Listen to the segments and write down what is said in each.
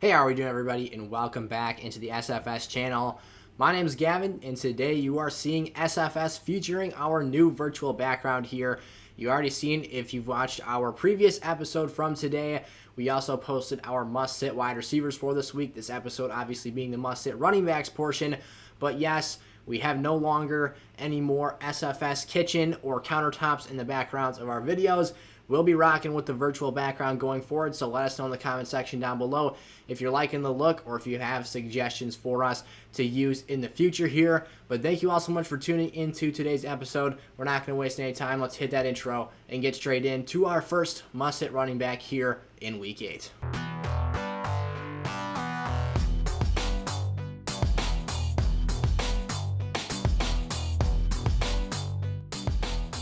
Hey, how are we doing, everybody, and welcome back into the SFS channel. My name is Gavin, and today you are seeing SFS featuring our new virtual background here. You already seen if you've watched our previous episode from today. We also posted our must-sit wide receivers for this week. This episode obviously being the must-sit running backs portion. But yes, we have no longer any more SFS kitchen or countertops in the backgrounds of our videos. We'll be rocking with the virtual background going forward, so let us know in the comment section down below if you're liking the look or if you have suggestions for us to use in the future here. But thank you all so much for tuning into today's episode. We're not going to waste any time. Let's hit that intro and get straight into our first must-sit running back here in Week 8.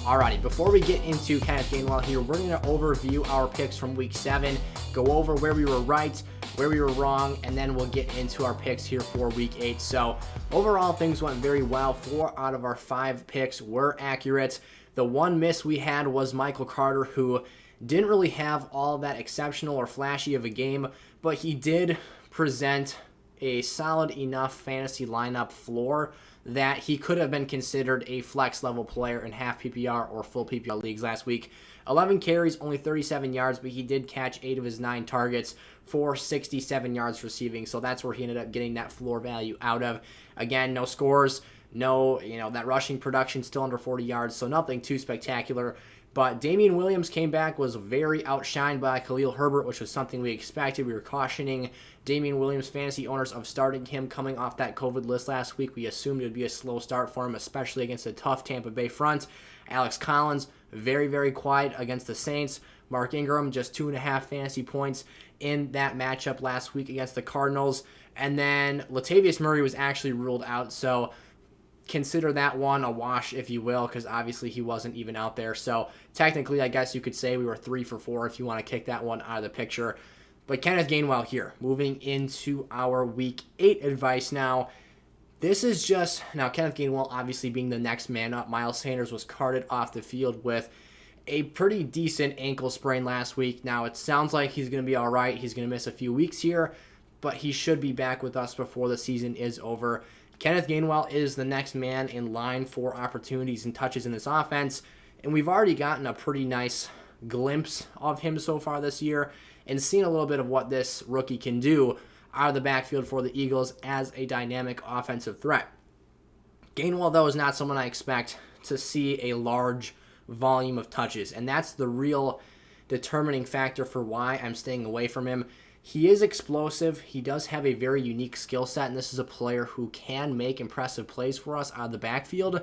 Alrighty, before we get into Kenneth Gainwell here, we're going to overview our picks from Week 7, go over where we were right, where we were wrong, and then we'll get into our picks here for Week 8. So overall, things went very well. 4 out of our 5 picks were accurate. The one miss we had was Michael Carter, who didn't really have all that exceptional or flashy of a game, but he did present a solid enough fantasy lineup floor that he could have been considered a flex level player in half PPR or full PPR leagues last week. 11 carries, only 37 yards, but he did catch 8 of his 9 targets for 67 yards receiving. So that's where he ended up getting that floor value out of. Again, no scores, no, that rushing production still under 40 yards, so nothing too spectacular. But Damian Williams came back, was very outshined by Khalil Herbert, which was something we expected. We were cautioning Damian Williams fantasy owners of starting him coming off that COVID list last week. We assumed it would be a slow start for him, especially against a tough Tampa Bay front. Alex Collins, very, very quiet against the Saints. Mark Ingram, just 2.5 fantasy points in that matchup last week against the Cardinals. And then Latavius Murray was actually ruled out, so consider that one a wash, if you will, because obviously he wasn't even out there. So technically, I guess you could say we were 3 for 4 if you want to kick that one out of the picture. But Kenneth Gainwell here, moving into our Week 8 advice now. This is just, now Kenneth Gainwell obviously being the next man up. Miles Sanders was carted off the field with a pretty decent ankle sprain last week. Now it sounds like he's going to be all right. He's going to miss a few weeks here, but he should be back with us before the season is over. Kenneth Gainwell is the next man in line for opportunities and touches in this offense, and we've already gotten a pretty nice glimpse of him so far this year and seen a little bit of what this rookie can do out of the backfield for the Eagles as a dynamic offensive threat. Gainwell, though, is not someone I expect to see a large volume of touches, and that's the real determining factor for why I'm staying away from him. He is explosive. He does have a very unique skill set, and this is a player who can make impressive plays for us out of the backfield.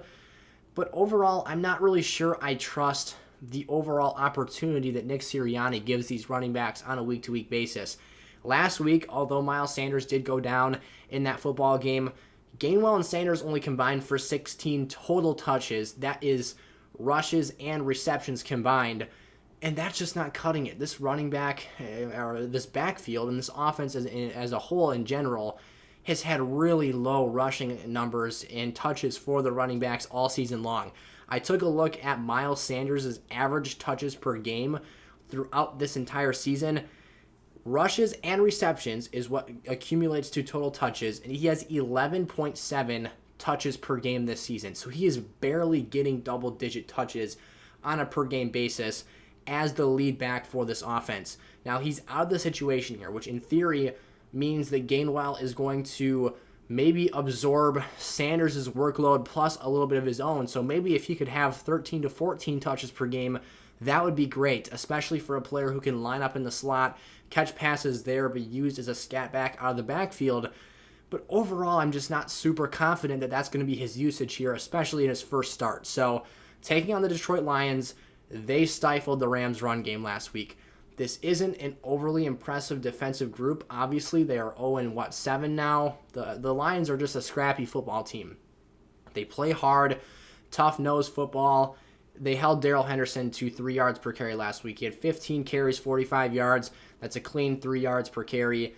But overall, I'm not really sure I trust the overall opportunity that Nick Sirianni gives these running backs on a week-to-week basis. Last week, although Miles Sanders did go down in that football game, Gainwell and Sanders only combined for 16 total touches. That is rushes and receptions combined. And that's just not cutting it. This running back, or this backfield, and this offense as a whole in general, has had really low rushing numbers and touches for the running backs all season long. I took a look at Miles Sanders' average touches per game throughout this entire season. Rushes and receptions is what accumulates to total touches, and he has 11.7 touches per game this season. So he is barely getting double-digit touches on a per-game basis as the lead back for this offense. Now, he's out of the situation here, which in theory means that Gainwell is going to maybe absorb Sanders' workload plus a little bit of his own. So maybe if he could have 13 to 14 touches per game, that would be great, especially for a player who can line up in the slot, catch passes there, be used as a scat back out of the backfield. But overall, I'm just not super confident that that's going to be his usage here, especially in his first start. So taking on the Detroit Lions, they stifled the Rams' run game last week. This isn't an overly impressive defensive group. Obviously, they are 0-7 now. The Lions are just a scrappy football team. They play hard, tough-nosed football. They held Darrell Henderson to 3 yards per carry last week. He had 15 carries, 45 yards. That's a clean 3 yards per carry.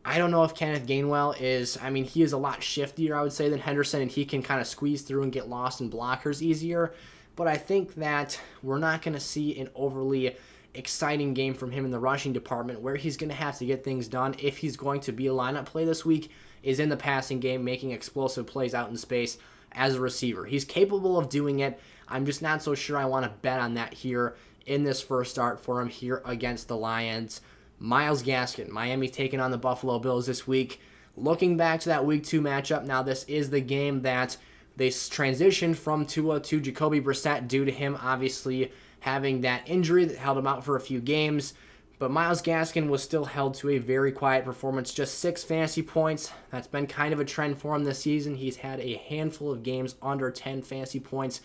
I don't know if Kenneth Gainwell is, he is a lot shiftier, I would say, than Henderson, and he can kind of squeeze through and get lost in blockers easier. But I think that we're not going to see an overly exciting game from him in the rushing department. Where he's going to have to get things done if he's going to be a lineup play this week is in the passing game, making explosive plays out in space as a receiver. He's capable of doing it. I'm just not so sure I want to bet on that here in this first start for him here against the Lions. Myles Gaskin, Miami taking on the Buffalo Bills this week. Looking back to that Week 2 matchup, now this is the game that they transitioned from Tua to Jacoby Brissett due to him obviously having that injury that held him out for a few games. But Myles Gaskin was still held to a very quiet performance, just 6 fantasy points. That's been kind of a trend for him this season. He's had a handful of games under 10 fantasy points,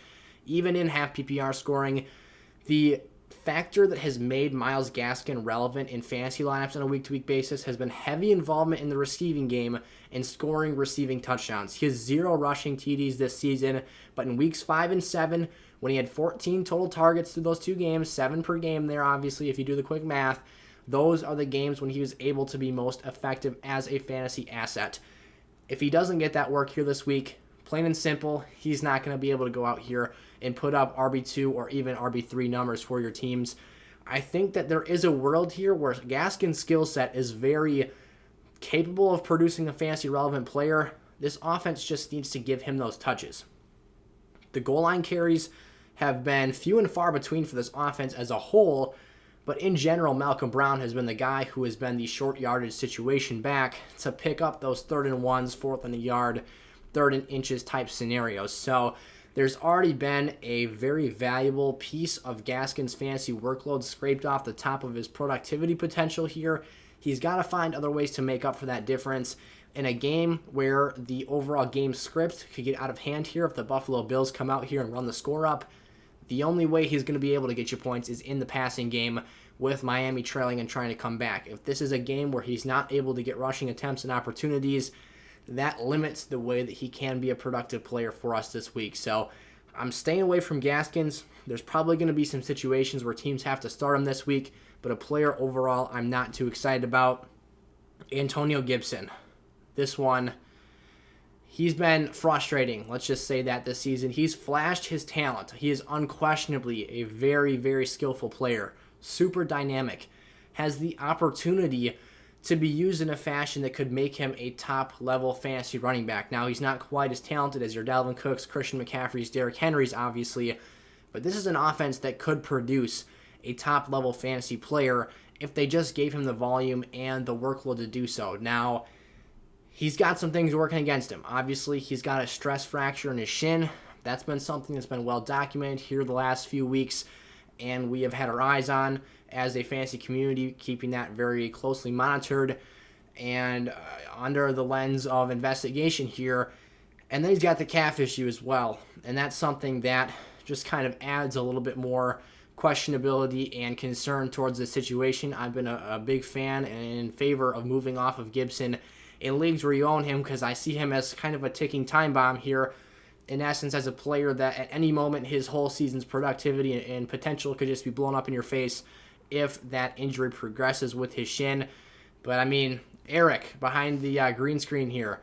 even in half PPR scoring. The factor that has made Myles Gaskin relevant in fantasy lineups on a week-to-week basis has been heavy involvement in the receiving game and scoring receiving touchdowns. He has 0 rushing TDs this season, but in weeks 5 and 7, when he had 14 total targets through those 2 games, 7 per game there, obviously, if you do the quick math, those are the games when he was able to be most effective as a fantasy asset. If he doesn't get that work here this week, plain and simple, he's not going to be able to go out here and put up RB2 or even RB3 numbers for your teams. I think that there is a world here where Gaskin's skill set is very capable of producing a fantasy relevant player. This offense just needs to give him those touches. The goal line carries have been few and far between for this offense as a whole, but in general, Malcolm Brown has been the guy who has been the short yardage situation back to pick up those 3rd and 1s, 4th and a yard, 3rd and inches type scenarios. So there's already been a very valuable piece of Gaskin's fantasy workload scraped off the top of his productivity potential here. He's got to find other ways to make up for that difference in a game where the overall game script could get out of hand here if the Buffalo Bills come out here and run the score up. The only way he's going to be able to get you points is in the passing game with Miami trailing and trying to come back. If this is a game where he's not able to get rushing attempts and opportunities, that limits the way that he can be a productive player for us this week. So I'm staying away from Gaskins. There's probably going to be some situations where teams have to start him this week, but a player overall I'm not too excited about. Antonio Gibson. This one, he's been frustrating, let's just say that this season. He's flashed his talent. He is unquestionably a very, very skillful player. Super dynamic. Has the opportunity to be used in a fashion that could make him a top-level fantasy running back. Now, he's not quite as talented as your Dalvin Cooks, Christian McCaffreys, Derrick Henrys, obviously, but this is an offense that could produce a top-level fantasy player if they just gave him the volume and the workload to do so. Now, he's got some things working against him. Obviously, he's got a stress fracture in his shin. That's been something that's been well documented here the last few weeks, and we have had our eyes on as a fantasy community, keeping that very closely monitored and under the lens of investigation here. And then he's got the calf issue as well, and that's something that just kind of adds a little bit more questionability and concern towards the situation. I've been a big fan and in favor of moving off of Gibson in leagues where you own him, because I see him as kind of a ticking time bomb here, in essence, as a player that at any moment his whole season's productivity and potential could just be blown up in your face if that injury progresses with his shin. But I mean, Eric, behind the green screen here,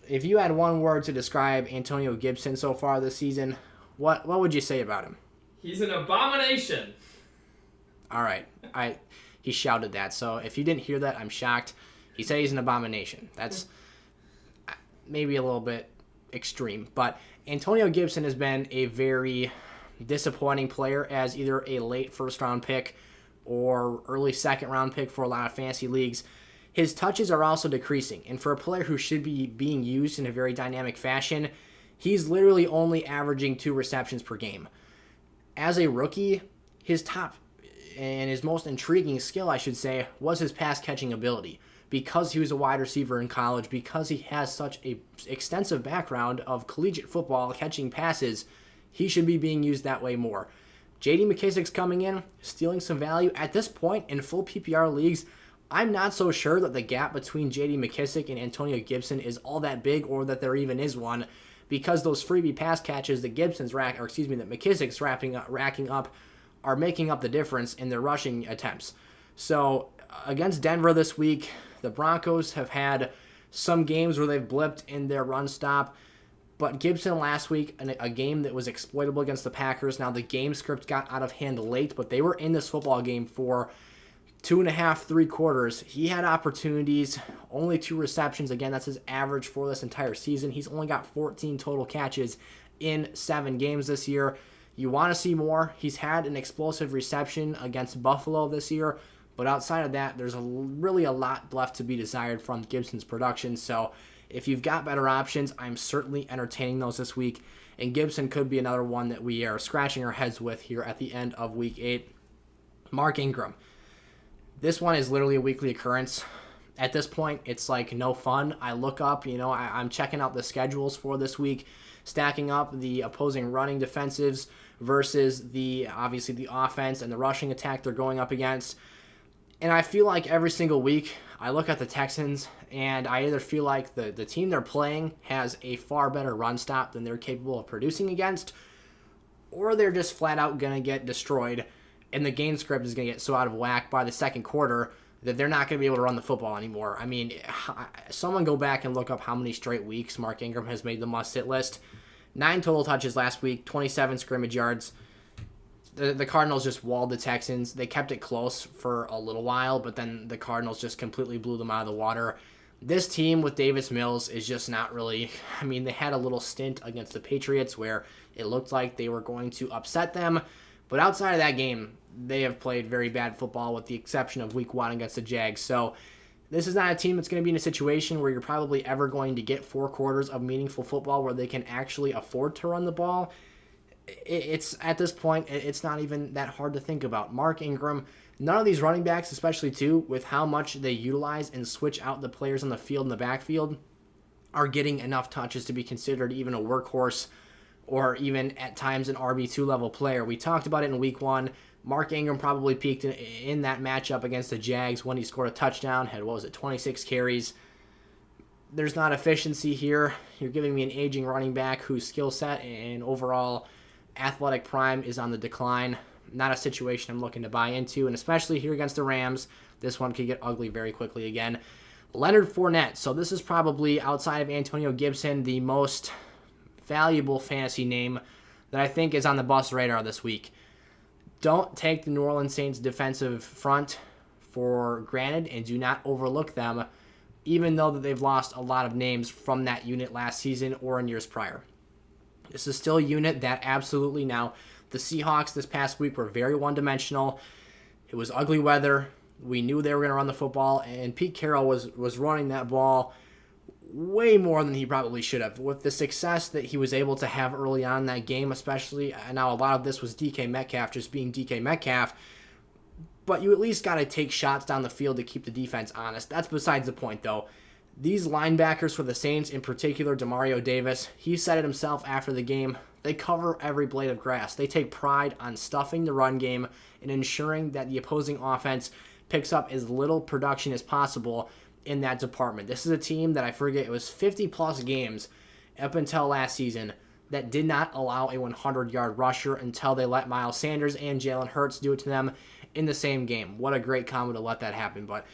if you had one word to describe Antonio Gibson so far this season, what would you say about him? He's an abomination. All right. He shouted that, so if you didn't hear that, I'm shocked. He said he's an abomination. That's maybe a little bit extreme, but Antonio Gibson has been a very disappointing player as either a late first-round pick or early second-round pick for a lot of fantasy leagues. His touches are also decreasing, and for a player who should be being used in a very dynamic fashion, he's literally only averaging 2 receptions per game. As a rookie, his top and his most intriguing skill, I should say, was his pass-catching ability. Because he was a wide receiver in college, because he has such a extensive background of collegiate football catching passes, he should be being used that way more. J.D. McKissic's coming in, stealing some value. At this point, in full PPR leagues, I'm not so sure that the gap between J.D. McKissic and Antonio Gibson is all that big, or that there even is one, because those freebie pass catches that McKissic's racking up are making up the difference in their rushing attempts. So against Denver this week, the Broncos have had some games where they've blipped in their run stop. But Gibson last week, in a game that was exploitable against the Packers. Now, the game script got out of hand late, but they were in this football game for 2.5, 3 quarters. He had opportunities, only 2 receptions. Again, that's his average for this entire season. He's only got 14 total catches in 7 games this year. You want to see more. He's had an explosive reception against Buffalo this year, but outside of that, there's really a lot left to be desired from Gibson's production. So if you've got better options, I'm certainly entertaining those this week, and Gibson could be another one that we are scratching our heads with here at the end of Week 8. Mark Ingram. This one is literally a weekly occurrence. At this point, it's like no fun. I look up, I'm checking out the schedules for this week, stacking up the opposing running defensives versus obviously the offense and the rushing attack they're going up against. And I feel like every single week I look at the Texans and I either feel like the team they're playing has a far better run stop than they're capable of producing against, or they're just flat out going to get destroyed and the game script is going to get so out of whack by the second quarter that they're not going to be able to run the football anymore. I mean, someone go back and look up how many straight weeks Mark Ingram has made the must-sit list. 9 total touches last week, 27 scrimmage yards. The Cardinals just walled the Texans. They kept it close for a little while, but then the Cardinals just completely blew them out of the water. This team with Davis Mills is just not really... I mean, they had a little stint against the Patriots where it looked like they were going to upset them, but outside of that game, they have played very bad football with the exception of Week 1 against the Jags. So this is not a team that's going to be in a situation where you're probably ever going to get 4 quarters of meaningful football where they can actually afford to run the ball. It's at this point, it's not even that hard to think about. Mark Ingram, none of these running backs, especially too, with how much they utilize and switch out the players on the field in the backfield, are getting enough touches to be considered even a workhorse or even at times an RB2 level player. We talked about it in Week 1. Mark Ingram probably peaked in that matchup against the Jags when he scored a touchdown, had, 26 carries. There's not efficiency here. You're giving me an aging running back whose skill set and overall athletic prime is on the decline. Not a situation I'm looking to buy into, and especially here against the Rams, this one could get ugly very quickly again. Leonard Fournette. So this is probably, outside of Antonio Gibson, the most valuable fantasy name that I think is on the bust radar this week. Don't take the New Orleans Saints defensive front for granted and do not overlook them, even though that they've lost a lot of names from that unit last season or in years prior. This is still a unit that absolutely now, the Seahawks this past week were very one-dimensional. It was ugly weather. We knew they were going to run the football, and Pete Carroll was running that ball way more than he probably should have. With the success that he was able to have early on in that game, especially, and now a lot of this was DK Metcalf just being DK Metcalf, but you at least got to take shots down the field to keep the defense honest. That's besides the point, though. These linebackers for the Saints, in particular, Demario Davis, he said it himself after the game, they cover every blade of grass. They take pride on stuffing the run game and ensuring that the opposing offense picks up as little production as possible in that department. This is a team that I forget, it was 50-plus games up until last season that did not allow a 100-yard rusher until they let Miles Sanders and Jalen Hurts do it to them in the same game. What a great combo to let that happen. But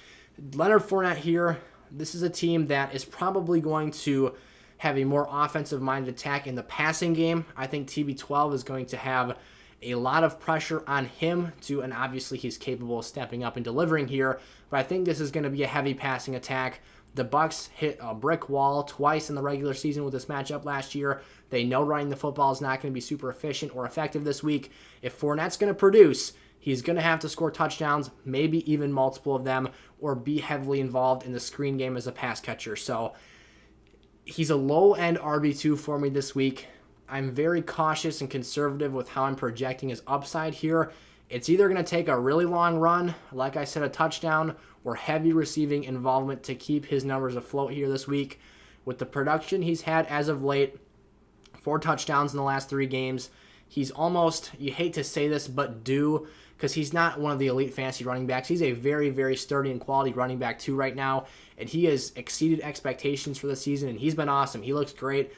Leonard Fournette here, this is a team that is probably going to have a more offensive-minded attack in the passing game. I think TB12 is going to have a lot of pressure on him and obviously he's capable of stepping up and delivering here, but I think this is going to be a heavy passing attack. The Bucs hit a brick wall twice in the regular season with this matchup last year. They know running the football is not going to be super efficient or effective this week. If Fournette's going to produce, he's going to have to score touchdowns, maybe even multiple of them, or be heavily involved in the screen game as a pass catcher. So he's a low-end RB2 for me this week. I'm very cautious and conservative with how I'm projecting his upside here. It's either going to take a really long run, like I said, a touchdown, or heavy receiving involvement to keep his numbers afloat here this week. With the production he's had as of late, 4 touchdowns in the last 3 games, he's almost, you hate to say this, but due, because he's not one of the elite fantasy running backs. He's a very, very sturdy and quality running back too right now, and he has exceeded expectations for the season, and he's been awesome. He looks great.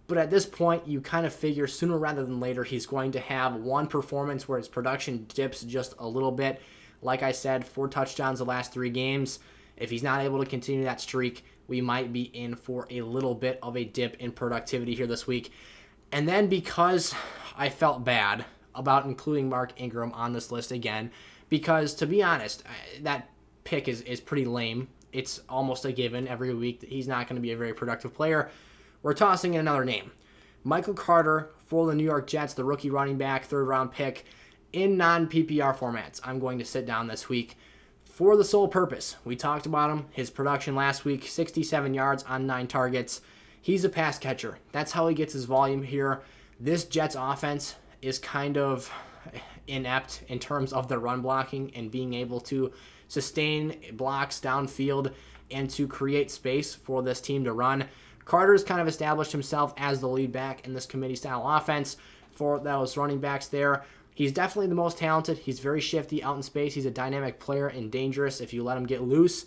But at this point, you kind of figure sooner rather than later he's going to have one performance where his production dips just a little bit. Like I said, 4 touchdowns the last 3 games. If he's not able to continue that streak, we might be in for a little bit of a dip in productivity here this week. And then because I felt bad about including Mark Ingram on this list again, because to be honest, that pick is pretty lame. It's almost a given every week that he's not going to be a very productive player. We're tossing in another name. Michael Carter for the New York Jets, the rookie running back, third-round pick in non-PPR formats. I'm going to sit down this week for the sole purpose. We talked about him, his production last week, 67 yards on 9 targets. He's a pass catcher. That's how he gets his volume here. This Jets offense is kind of inept in terms of the run blocking and being able to sustain blocks downfield and to create space for this team to run. Carter's kind of established himself as the lead back in this committee-style offense for those running backs there. He's definitely the most talented. He's very shifty out in space. He's a dynamic player and dangerous if you let him get loose.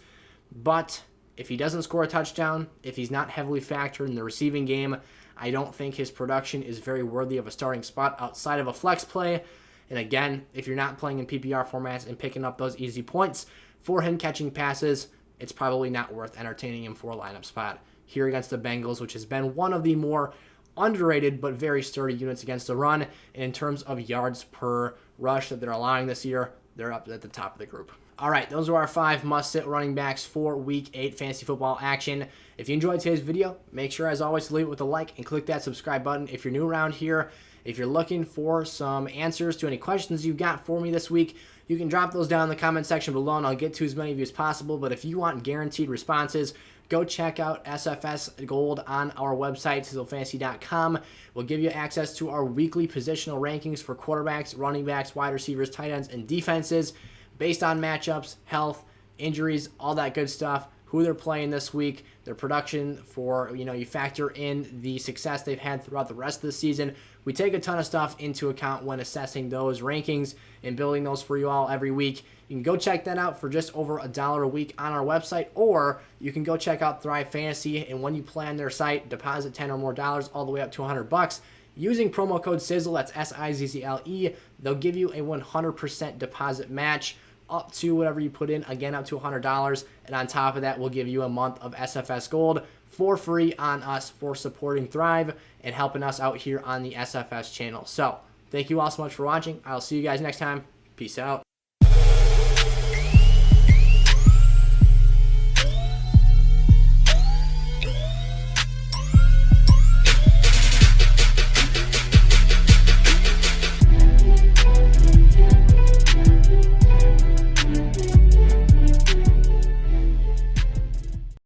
But if he doesn't score a touchdown, if he's not heavily factored in the receiving game, I don't think his production is very worthy of a starting spot outside of a flex play. And again, if you're not playing in PPR formats and picking up those easy points for him catching passes, it's probably not worth entertaining him for a lineup spot here against the Bengals, which has been one of the more underrated but very sturdy units against the run. And in terms of yards per rush that they're allowing this year, they're up at the top of the group. All right, those are our 5 must-sit running backs for Week 8 fantasy football action. If you enjoyed today's video, make sure, as always, to leave it with a like and click that subscribe button if you're new around here. If you're looking for some answers to any questions you've got for me this week, you can drop those down in the comment section below, and I'll get to as many of you as possible. But if you want guaranteed responses, go check out SFS Gold on our website, sizzlefantasy.com. We'll give you access to our weekly positional rankings for quarterbacks, running backs, wide receivers, tight ends, and defenses based on matchups, health, injuries, all that good stuff, who they're playing this week, their production for, you factor in the success they've had throughout the rest of the season. We take a ton of stuff into account when assessing those rankings and building those for you all every week. You can go check that out for just over $1 a week on our website, or you can go check out Thrive Fantasy, and when you plan their site, deposit $10 or more all the way up to $100. Using promo code SIZZLE, that's SIZZLE, they'll give you a 100% deposit match up to whatever you put in, again up to $100, and on top of that, we'll give you a month of SFS Gold for free on us for supporting Thrive and helping us out here on the SFS channel. So, thank you all so much for watching. I'll see you guys next time. Peace out.